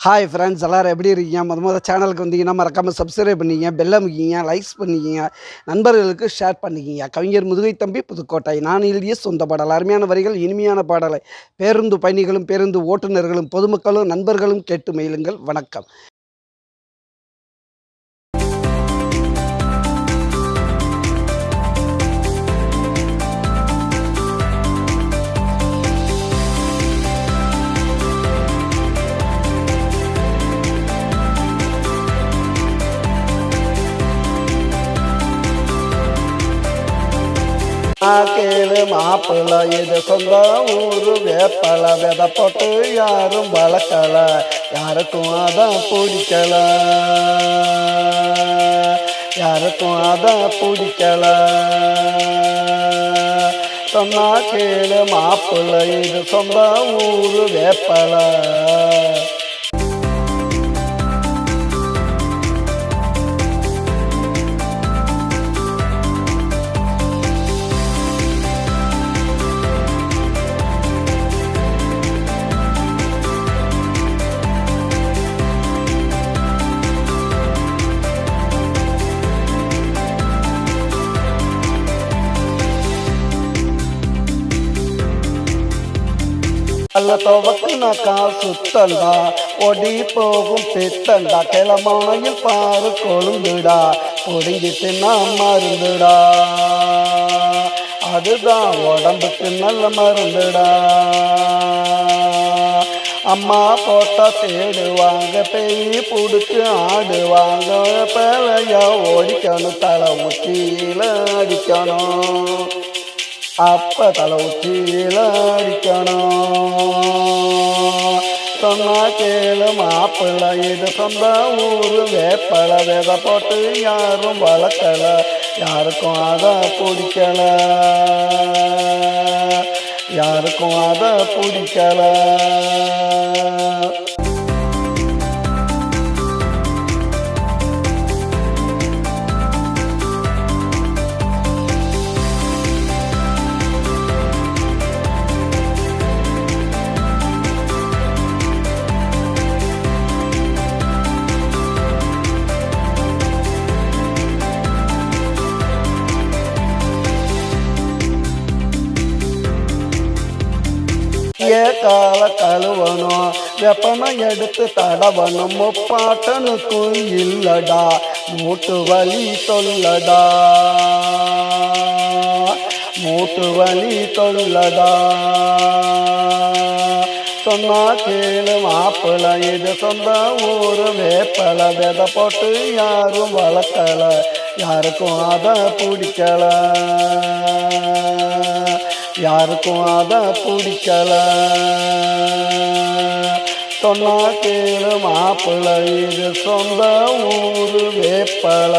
Hi friends எல்லாரும் எப்படி இருக்கீங்க? மொத சேனலுக்கு வந்தீங்கன்னா மறக்காம சப்ஸ்கிரைப் பண்ணிக்கிங்க, பெல் அமுக்கிங்க, லைக்ஸ் பண்ணிக்கிங்க, நண்பர்களுக்கு ஷேர் பண்ணிக்கிங்க. கவிஞர் முதுகை தம்பி புதுக்கோட்டை. நான் எழுதிய சொந்த பாடல். அருமையான வரிகள், இனிமையான பாடலை பேருந்து பயணிகளும், பேருந்து ஓட்டுநர்களும், பொதுமக்களும், நண்பர்களும் கேட்டு மகிழுங்கள். வணக்கம். கேளு மாப்பிள்ள, இது சொந்த ஊரு வேப்பல, விதை போட்டு யாரும் வளர்க்கல, யாருக்கும் அதான் பிடிக்கல, யாருக்கும் அதான் பிடிக்கல. சொன்னா கேளு மாப்பிள்ள, இது சொந்த ஊரு வேப்பல. அல்ல துவக்குனா சுத்தண்டா, ஒடி போகும் பித்தண்டா, கிளமானையில் பாரு கொழுந்துடா, பொடிங்கிட்டு நான் மருந்துடா, அதுதான் உடம்புக்கு நல்ல மருந்துடா. அம்மா போட்டா தேடுவாங்க, பெய் புடுக்கு ஆடுவாங்க, பிழையா ஓடிக்கணும், தலை உச்சியில அடிக்கணும், அப்ப தலை உச்சியில அடிக்கணும். சொன்னா கேளு மாப்பிள்ள, இது சொந்த ஊரு வேப்பல, விதை போட்டு யாரும் வளர்க்கல, யாருக்கும் அதை பிடிக்கல, யாருக்கும் அதை பிடிக்கல. கால கழுவணும், வெப்பனை எடுத்து தடவணும், முப்பாட்டனுக்கும் இல்லடா மூட்டு வலி தொல்லடா, மூட்டு வலி தொல்லடா. சொன்னா கேளு மாப்பிள்ள, இது சொந்த ஊரு வேப்பல, விதை போட்டு யாரும் வளர்க்கல, யாருக்கும் அதை பிடிக்கல, யாருக்கும் அதை பிடிக்கல. சொன்னா கேளு மாப்பிள்ள, இது சொந்த ஊரு வேப்பல.